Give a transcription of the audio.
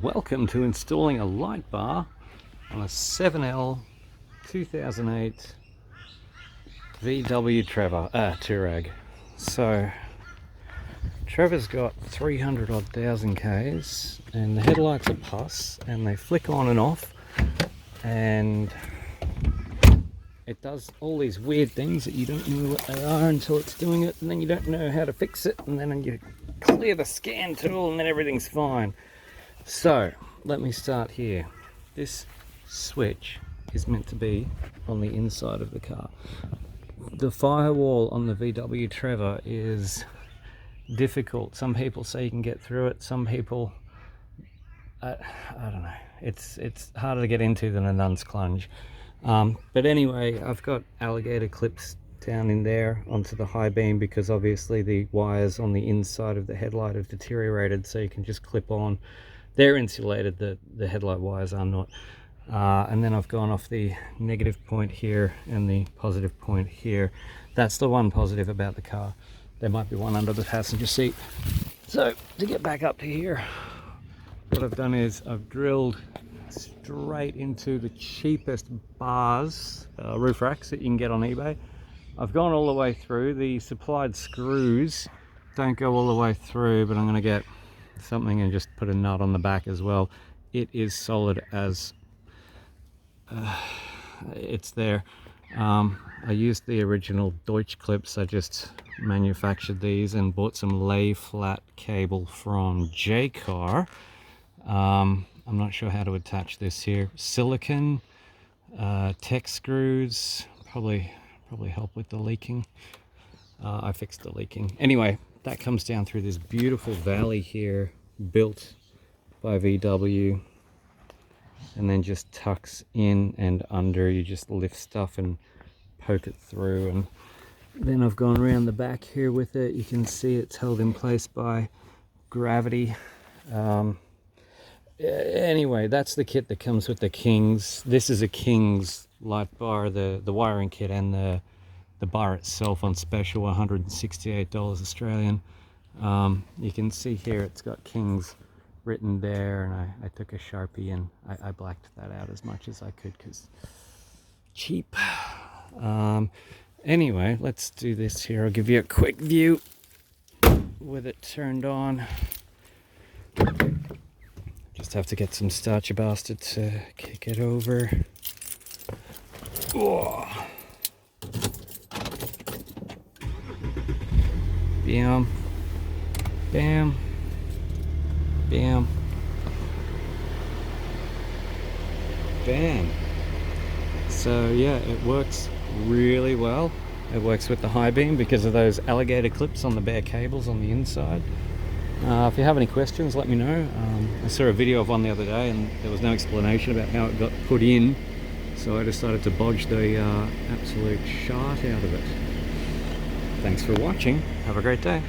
Welcome to installing a light bar on a 7L 2008 VW Touareg. So Trevor's got 300 odd thousand Ks and the headlights are pus and they flick on and off, and it does all these weird things that you don't know what they are until it's doing it, and then you don't know how to fix it, and then you clear the scan tool and then everything's fine. So let me start here. This switch is meant to be on the inside of the car. The firewall on the VW Trevor is difficult. Some people say you can get through it, some people I don't know, it's harder to get into than a nun's clunge. But anyway, I've got alligator clips down in there onto the high beam because obviously the wires on the inside of the headlight have deteriorated, so you can just clip on. They're insulated, the headlight wires are not. And then I've gone off the negative point here and the positive point here. That's the one positive about the car. There might be one under the passenger seat. So to get back up to here, what I've done is I've drilled straight into the cheapest bars, roof racks that you can get on eBay. I've gone all the way through. The supplied screws don't go all the way through, but I'm going to get something and just put a nut on the back as well. It is solid as it's there. I used the original Deutsch clips. I just manufactured these and bought some lay flat cable from J-Car. I'm not sure how to attach this here. Silicon, tech screws, probably help with the leaking. I fixed the leaking. Anyway, that comes down through this beautiful valley here, built by VW, and then just tucks in and under. You just lift stuff and poke it through, and then I've gone around the back here with it. You can see it's held in place by gravity. Anyway, that's the kit that comes with the Kings. This is a Kings light bar, the wiring kit and the bar itself on special, $168 Australian. You can see here it's got Kings written there, and I took a Sharpie and I blacked that out as much as I could because cheap. Anyway, let's do this here. I'll give you a quick view with it turned on. Just have to get some starchy bastard to kick it over. Oh. Bam, bam, bam, bam. So yeah, it works really well. It works with the high beam because of those alligator clips on the bare cables on the inside. If you have any questions, let me know. I saw a video of one the other day and there was no explanation about how it got put in, so I decided to bodge the absolute shart out of it. Thanks for watching. Have a great day.